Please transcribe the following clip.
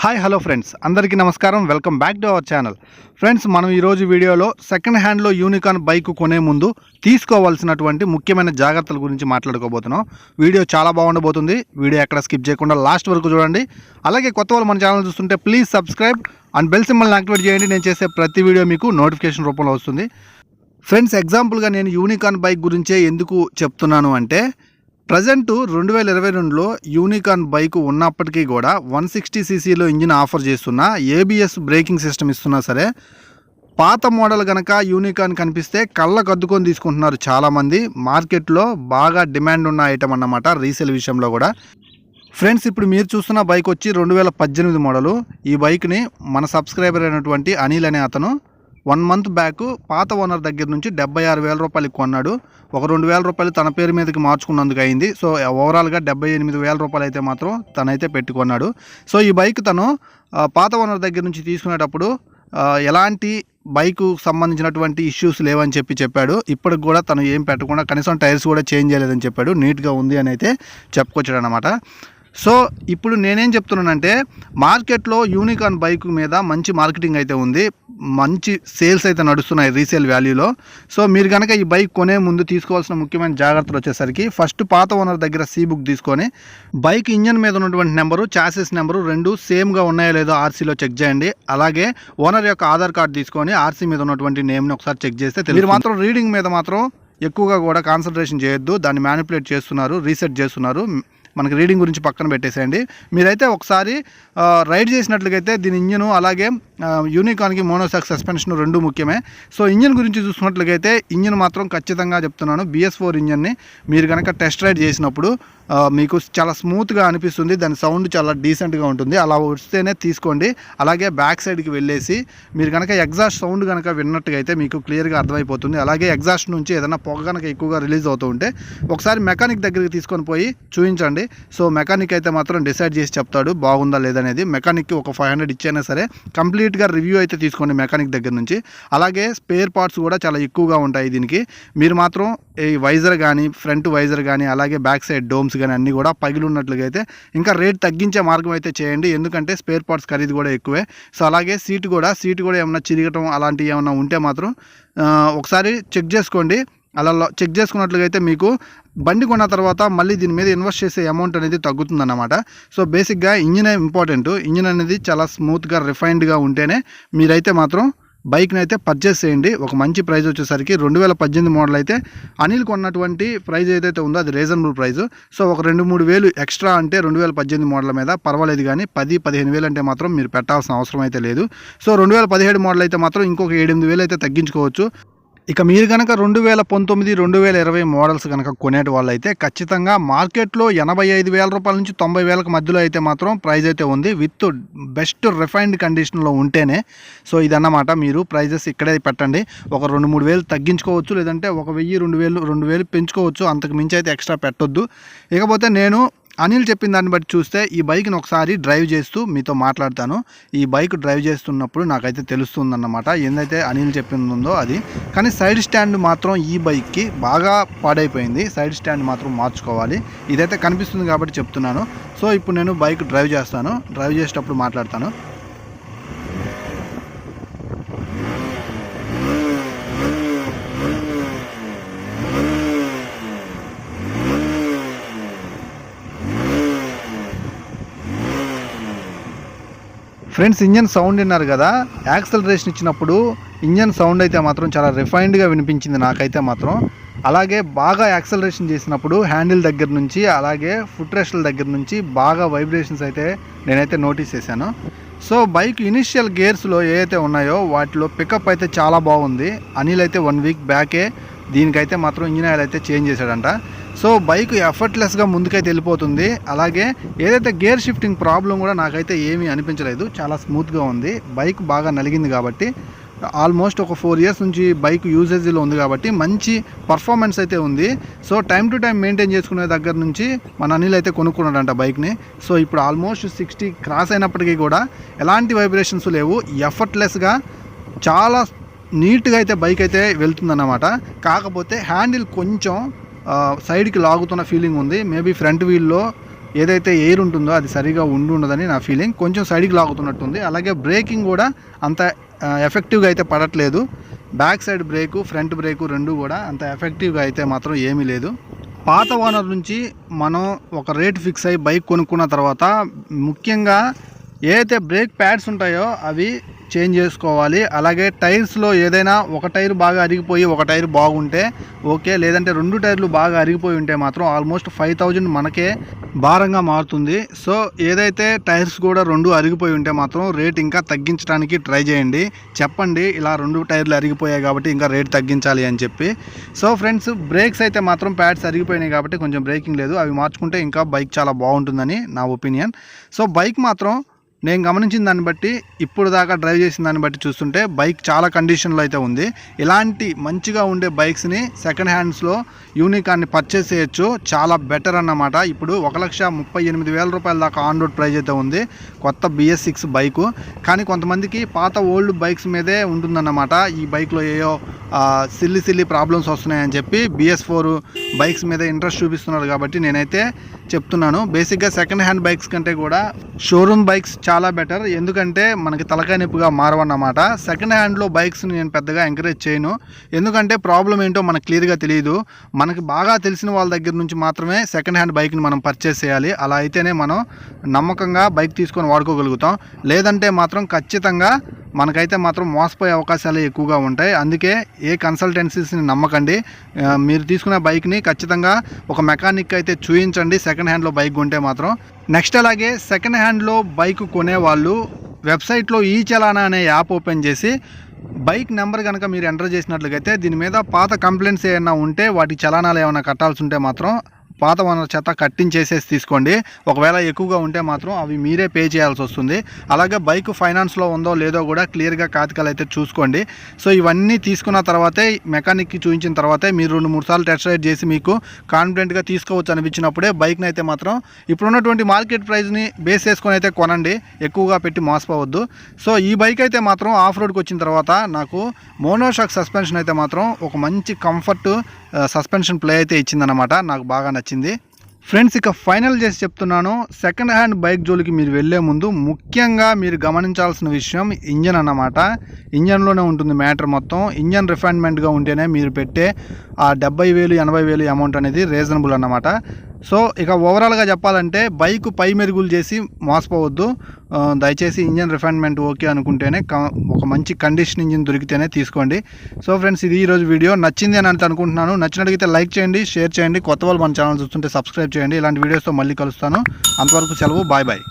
Hi hello friends, అందరికీ నమస్కారం. Welcome back to our channel. Friends, మనం ఈరోజు వీడియోలో సెకండ్ హ్యాండ్లో యూనికార్న్ బైక్ కొనే ముందు తీసుకోవాల్సినటువంటి ముఖ్యమైన జాగ్రత్తల గురించి మాట్లాడుకోబోతున్నాం. వీడియో చాలా బాగుండబోతుంది. వీడియో ఎక్కడ స్కిప్ చేయకుండా లాస్ట్ వరకు చూడండి. అలాగే కొత్త వాళ్ళు మన ఛానల్ చూస్తుంటే ప్లీజ్ సబ్స్క్రైబ్ అండ్ బెల్ సింబల్ని యాక్టివేట్ చేయండి. నేను చేసే ప్రతి వీడియో మీకు నోటిఫికేషన్ రూపంలో వస్తుంది. ఫ్రెండ్స్, ఎగ్జాంపుల్గా నేను యూనికార్న్ బైక్ గురించే ఎందుకు చెప్తున్నాను అంటే, ప్రజెంట్ 2022లో యూనికార్న్ బైక్ ఉన్నప్పటికీ కూడా 160cc ఇంజిన్ ఆఫర్ చేస్తున్న ఏబిఎస్ బ్రేకింగ్ సిస్టమ్ ఇస్తున్నా సరే, పాత మోడల్ కనుక యూనికార్న్ కనిపిస్తే కళ్ళకు అద్దుకొని తీసుకుంటున్నారు చాలామంది. మార్కెట్లో బాగా డిమాండ్ ఉన్న ఐటమ్ అన్నమాట రీసేల్ విషయంలో కూడా. ఫ్రెండ్స్, ఇప్పుడు మీరు చూస్తున్న బైక్ వచ్చి 2018 మోడలు. ఈ బైక్ని మన సబ్స్క్రైబర్ అయినటువంటి అనిల్ అనే అతను 1 మంత్ బ్యాక్ పాత ఓనర్ దగ్గర నుంచి 76,000 రూపాయలకి కొన్నాడు. ఒక 2,000 రూపాయలు తన పేరు మీదకి మార్చుకున్నందుకు అయింది. సో ఓవరాల్గా 78,000 రూపాయలు అయితే మాత్రం తనైతే పెట్టుకున్నాడు. సో ఈ బైక్ తను పాత ఓనర్ దగ్గర నుంచి తీసుకునేటప్పుడు ఎలాంటి బైకు సంబంధించినటువంటి ఇష్యూస్ లేవని చెప్పాడు. ఇప్పటికి కూడా తను ఏం పెట్టకుండా కనీసం టైర్స్ కూడా చేంజ్ చేయలేదని చెప్పాడు. నీట్గా ఉంది అని అయితే చెప్పుకొచ్చాడు అనమాట. సో ఇప్పుడు నేనేం చెప్తున్నానంటే, మార్కెట్లో యూనికార్న్ బైక్ మీద మంచి మార్కెటింగ్ అయితే ఉంది, మంచి సేల్స్ అయితే నడుస్తున్నాయి రీసేల్ వాల్యూలో. సో మీరు కనుక ఈ బైక్ కొనే ముందు తీసుకోవాల్సిన ముఖ్యమైన జాగ్రత్తలు వచ్చేసరికి, ఫస్ట్ పాత ఓనర్ దగ్గర సీ బుక్ తీసుకొని బైక్ ఇంజన్ మీద ఉన్నటువంటి నెంబరు, చాసిస్ నెంబరు రెండు సేమ్గా ఉన్నాయో లేదో ఆర్సీలో చెక్ చేయండి. అలాగే ఓనర్ యొక్క ఆధార్ కార్డు తీసుకొని ఆర్సీ మీద ఉన్నటువంటి నేమ్ని ఒకసారి చెక్ చేస్తే మీరు మాత్రం రీడింగ్ మీద మాత్రం ఎక్కువగా కూడా కాన్సన్ట్రేషన్ చేయొద్దు. దాన్ని మ్యానిపులేట్ చేస్తున్నారు, రీసెట్ చేస్తున్నారు. మనకి రీడింగ్ గురించి పక్కన పెట్టేసేయండి. మీరైతే ఒకసారి రైడ్ చేసినట్లయితే దీని ఇంజను అలాగే యూనికార్న్కి మోనోసాక్ సస్పెన్షన్ రెండు ముఖ్యమే. సో ఇంజన్ గురించి చూసుకున్నట్లయితే ఇంజన్ మాత్రం ఖచ్చితంగా చెప్తున్నాను, BS4 ఇంజన్ని మీరు కనుక టెస్ట్ రైడ్ చేసినప్పుడు మీకు చాలా స్మూత్గా అనిపిస్తుంది. దాని సౌండ్ చాలా డీసెంట్గా ఉంటుంది. అలా వస్తేనే తీసుకోండి. అలాగే బ్యాక్ సైడ్కి వెళ్ళేసి మీరు కనుక ఎగ్జాస్ట్ సౌండ్ కనుక విన్నట్టుగా అయితే మీకు క్లియర్గా అర్థమైపోతుంది. అలాగే ఎగ్జాస్ట్ నుంచి ఏదైనా పొగ కనుక ఎక్కువగా రిలీజ్ అవుతూ ఉంటే ఒకసారి మెకానిక్ దగ్గరికి తీసుకొని పోయి చూపించండి. సో మెకానిక్ అయితే మాత్రం డిసైడ్ చేసి చెప్తాడు బాగుందా లేదనేది. మెకానిక్కి ఒక 500 ఇచ్చైనా సరే కంప్లీట్గా రివ్యూ అయితే తీసుకోండి మెకానిక్ దగ్గర నుంచి. అలాగే స్పేర్ పార్ట్స్ కూడా చాలా ఎక్కువగా ఉంటాయి దీనికి. మీరు మాత్రం ఈ వైజర్ కానీ, ఫ్రంట్ వైజర్ కానీ, అలాగే బ్యాక్ సైడ్ డోమ్స్ కానీ అన్నీ కూడా పగిలి ఉన్నట్లుగా అయితే ఇంకా రేట్ తగ్గించే మార్గం అయితే చేయండి. ఎందుకంటే స్పేర్ పార్ట్స్ ఖరీదు కూడా ఎక్కువే. సో అలాగే సీట్ కూడా ఏమైనా చిరిగటం అలాంటివి ఏమైనా ఉంటే మాత్రం ఒకసారి చెక్ చేసుకోండి. అలా చెక్ చేసుకున్నట్లుగా అయితే మీకు బండి కొన్న తర్వాత మళ్ళీ దీని మీద ఇన్వెస్ట్ చేసే అమౌంట్ అనేది తగ్గుతుందన్నమాట. సో బేసిక్గా ఇంజిన్ ఇంపార్టెంట్. ఇంజిన్ అనేది చాలా స్మూత్గా రిఫైన్డ్గా ఉంటేనే మీరైతే మాత్రం బైక్ని అయితే పర్చేస్ చేయండి. ఒక మంచి ప్రైస్ వచ్చేసరికి 2018 మోడల్ అయితే అనిల్ కొన్నటువంటి ప్రైస్ ఏదైతే ఉందో అది రీజనబుల్ ప్రైస్. సో ఒక 2-3 వేలు ఎక్స్ట్రా అంటే 2018 మోడల్ మీద పర్వాలేదు, కానీ 10-15 వేలు అంటే మాత్రం మీరు పెట్టాల్సిన అవసరం అయితే లేదు. సో 2017 మోడల్ అయితే మాత్రం ఇంకొక 7-8 వేలు అయితే తగ్గించుకోవచ్చు. ఇక మీరు కనుక 2019, 2020 మోడల్స్ కనుక కొనేటి వాళ్ళు అయితే ఖచ్చితంగా మార్కెట్లో 85,000 రూపాయల నుంచి 90,000 మధ్యలో అయితే మాత్రం ప్రైస్ అయితే ఉంది, విత్ బెస్ట్ రిఫైన్డ్ కండిషన్లో ఉంటేనే. సో ఇదన్నమాట, మీరు ప్రైజెస్ ఇక్కడే పెట్టండి. ఒక 2-3 వేలు తగ్గించుకోవచ్చు, లేదంటే 1,000-2,000 పెంచుకోవచ్చు. అంతకు మించి అయితే ఎక్స్ట్రా పెట్టొద్దు. ఇకపోతే నేను అనిల్ చెప్పిన దాన్ని బట్టి చూస్తే ఈ బైక్ని ఒకసారి డ్రైవ్ చేస్తూ మీతో మాట్లాడతాను. ఈ బైక్ డ్రైవ్ చేస్తున్నప్పుడు నాకైతే తెలుస్తుందన్నమాట ఏందైతే అనిల్ చెప్పిందో అది. కానీ సైడ్ స్టాండ్ మాత్రం ఈ బైక్కి బాగా పాడైపోయింది. సైడ్ స్టాండ్ మాత్రం మార్చుకోవాలి. ఇదైతే కనిపిస్తుంది కాబట్టి చెప్తున్నాను. సో ఇప్పుడు నేను బైక్ డ్రైవ్ చేస్తాను. డ్రైవ్ చేసేటప్పుడు మాట్లాడతాను. ఫ్రెండ్స్, ఇంజన్ సౌండ్ విన్నారు కదా. యాక్సలరేషన్ ఇచ్చినప్పుడు ఇంజన్ సౌండ్ అయితే మాత్రం చాలా రిఫైన్డ్గా వినిపించింది నాకైతే మాత్రం. అలాగే బాగా యాక్సలరేషన్ చేసినప్పుడు హ్యాండిల్ దగ్గర నుంచి, అలాగే ఫుట్ రెస్ట్ల దగ్గర నుంచి బాగా వైబ్రేషన్స్ అయితే నేనైతే నోటీస్ చేశాను. సో బైక్ ఇనిషియల్ గేర్స్లో ఏవైతే ఉన్నాయో వాటిలో పికప్ అయితే చాలా బాగుంది. అనిల్ అయితే 1 వీక్ బ్యాకే దీనికైతే మాత్రం ఇంజిన్ ఆయిల్ అయితే చేంజ్ చేశాడంట. సో బైక్ ఎఫర్ట్లెస్గా ముందుకైతే వెళ్ళిపోతుంది. అలాగే ఏదైతే గేర్ షిఫ్టింగ్ ప్రాబ్లం కూడా నాకైతే ఏమీ అనిపించలేదు, చాలా స్మూత్గా ఉంది. బైక్ బాగా నలిగింది కాబట్టి, ఆల్మోస్ట్ ఒక 4 ఇయర్స్ నుంచి బైక్ యూసేజ్లో ఉంది కాబట్టి మంచి పర్ఫార్మెన్స్ అయితే ఉంది. So time to time maintain చేసుకునే దగ్గర నుంచి మన అనిల్ అయితే కొనుక్కున్నాడంట బైక్ని. సో ఇప్పుడు ఆల్మోస్ట్ 60 క్రాస్ అయినప్పటికీ కూడా ఎలాంటి వైబ్రేషన్స్ లేవు. ఎఫర్ట్లెస్గా చాలా నీట్గా అయితే బైక్ అయితే వెళ్తుందన్నమాట. కాకపోతే హ్యాండిల్ కొంచెం సైడ్కి లాగుతున్న ఫీలింగ్ ఉంది. మేబీ ఫ్రంట్ వీల్లో ఏదైతే ఎయిర్ ఉంటుందో అది సరిగా ఉండదని నా ఫీలింగ్. కొంచెం సైడ్కి లాగుతున్నట్టుంది. అలాగే బ్రేకింగ్ కూడా అంత ఎఫెక్టివ్గా అయితే పడట్లేదు. Back side brake, front brake రెండు కూడా అంత ఎఫెక్టివ్గా అయితే మాత్రం ఏమీ లేదు. పాత ఓనర్ నుంచి మనం ఒక రేట్ ఫిక్స్ అయ్యి బైక్ కొనుక్కున్న తర్వాత ముఖ్యంగా ఏదైతే బ్రేక్ ప్యాడ్స్ ఉంటాయో అవి చేంజ్ చేసుకోవాలి. అలాగే టైర్స్లో ఏదైనా ఒక టైర్ బాగా అరిగిపోయి ఒక టైర్ బాగుంటే ఓకే, లేదంటే రెండు టైర్లు బాగా అరిగిపోయి ఉంటే మాత్రం ఆల్మోస్ట్ 5000 మనకే భారంగా మారుతుంది. సో ఏదైతే టైర్స్ కూడా రెండు అరిగిపోయి ఉంటే మాత్రం రేట్ ఇంకా తగ్గించడానికి ట్రై చేయండి. చెప్పండి ఇలా రెండు టైర్లు అరిగిపోయాయి కాబట్టి ఇంకా రేట్ తగ్గించాలి అని చెప్పి. సో ఫ్రెండ్స్, బ్రేక్స్ అయితే మాత్రం ప్యాడ్స్ అరిగిపోయినాయి కాబట్టి కొంచెం బ్రేకింగ్ లేదు, అవి మార్చుకుంటే ఇంకా బైక్ చాలా బాగుంటుందని నా ఒపీనియన్. సో బైక్ మాత్రం నేను గమనించిన దాన్ని బట్టి, ఇప్పుడు దాకా డ్రైవ్ చేసిన దాన్ని బట్టి చూస్తుంటే బైక్ చాలా కండిషన్లో అయితే ఉంది. ఇలాంటి మంచిగా ఉండే బైక్స్ని సెకండ్ హ్యాండ్స్లో యూనికాన్ని పర్చేస్ చేయొచ్చు, చాలా బెటర్ అన్నమాట. ఇప్పుడు 1,38,000 రూపాయల దాకా ఆన్ రోడ్ ప్రైజ్ అయితే ఉంది కొత్త BS6 బైకు. కానీ కొంతమందికి పాత ఓల్డ్ బైక్స్ మీదే ఉంటుందన్నమాట. ఈ బైక్లో ఏయో సిల్లీ ప్రాబ్లమ్స్ వస్తున్నాయని చెప్పి BS4 బైక్స్ మీద ఇంట్రెస్ట్ చూపిస్తున్నారు. కాబట్టి నేనైతే చెప్తున్నాను, బేసిక్గా సెకండ్ హ్యాండ్ బైక్స్ కంటే కూడా షోరూమ్ బైక్స్ చాలా బెటర్. ఎందుకంటే మనకి తలకాయ నొప్పిగా మారవన్నమాట. సెకండ్ హ్యాండ్లో బైక్స్ని నేను పెద్దగా ఎంకరేజ్ చేయను. ఎందుకంటే ప్రాబ్లం ఏంటో మనకు క్లియర్గా తెలియదు. మనకి బాగా తెలిసిన వాళ్ళ దగ్గర నుంచి మాత్రమే సెకండ్ హ్యాండ్ బైక్ని మనం పర్చేస్ చేయాలి. అలా అయితేనే మనం నమ్మకంగా బైక్ తీసుకొని వాడుకోగలుగుతాం. లేదంటే మాత్రం ఖచ్చితంగా మనకైతే మాత్రం మోసపోయే అవకాశాలు ఎక్కువగా ఉంటాయి. అందుకే ఏ కన్సల్టెన్సీస్ని నమ్మకండి. మీరు తీసుకునే బైక్ని ఖచ్చితంగా ఒక మెకానిక్ అయితే చూయించండి సెకండ్ హ్యాండ్లో బైక్ కొంటే మాత్రం. నెక్స్ట్ అలాగే సెకండ్ హ్యాండ్లో బైక్ కొనేవాళ్ళు వెబ్సైట్లో ఈ చలానా అనే యాప్ ఓపెన్ చేసి బైక్ నెంబర్ కనుక మీరు ఎంటర్ చేసినట్లయితే దీని మీద పాత కంప్లైంట్స్ ఏమైనా ఉంటే వాటి చలానాలు ఏమైనా కట్టాల్సి ఉంటే మాత్రం పాత ఓనర్ చేత కట్టించేసేసి తీసుకోండి. ఒకవేళ ఎక్కువగా ఉంటే మాత్రం అవి మీరే పే చేయాల్సి వస్తుంది. అలాగే బైక్ ఫైనాన్స్లో ఉందో లేదో కూడా క్లియర్గా కాగితాలు అయితే చూసుకోండి. సో ఇవన్నీ తీసుకున్న తర్వాతే మెకానిక్కి చూపించిన తర్వాతే మీరు 2-3 సార్లు టెస్ట్ రైడ్ చేసి మీకు కాన్ఫిడెంట్గా తీసుకోవచ్చు అనిపించినప్పుడే బైక్ని అయితే మాత్రం ఇప్పుడున్నటువంటి మార్కెట్ ప్రైస్ని బేస్ చేసుకొని అయితే కొనండి, ఎక్కువగా పెట్టి మోసపోవద్దు. సో ఈ బైక్ అయితే మాత్రం ఆఫ్ రోడ్కి వచ్చిన తర్వాత నాకు మోనోషాక్ సస్పెన్షన్ అయితే మాత్రం ఒక మంచి కంఫర్ట్ సస్పెన్షన్ ప్లే అయితే ఇచ్చిందనమాట. నాకు బాగా నచ్చింది. ఫ్రెండ్స్, ఇక ఫైనల్ చేసి చెప్తున్నాను, సెకండ్ హ్యాండ్ బైక్ జోలికి మీరు వెళ్ళే ముందు ముఖ్యంగా మీరు గమనించాల్సిన విషయం ఇంజన్ అన్నమాట. ఇంజన్లోనే ఉంటుంది మ్యాటర్ మొత్తం. ఇంజన్ రిఫైన్మెంట్గా ఉంటేనే మీరు పెట్టే ఆ 70,000 80,000 అమౌంట్ అనేది రీజనబుల్ అన్నమాట. సో ఇక ఓవరాల్గా చెప్పాలంటే బైక్ పై మెరుగులు చేసి మోసపోవద్దు. దయచేసి ఇంజన్ రిఫైన్మెంట్ ఓకే అనుకుంటేనే ఒక మంచి కండిషన్ ఇంజిన్ దొరికితేనే తీసుకోండి. సో ఫ్రెండ్స్, ఇది ఈరోజు వీడియో నచ్చింది అని అనుకుంటున్నాను. నచ్చినట్లయితే లైక్ చేయండి, షేర్ చేయండి. కొత్త వాళ్ళు మన ఛానల్ చూస్తుంటే సబ్స్క్రైబ్ చేయండి. ఇలాంటి వీడియోస్తో మళ్ళీ కలుస్తాను. అంతవరకు సెలవు, బాయ్ బాయ్.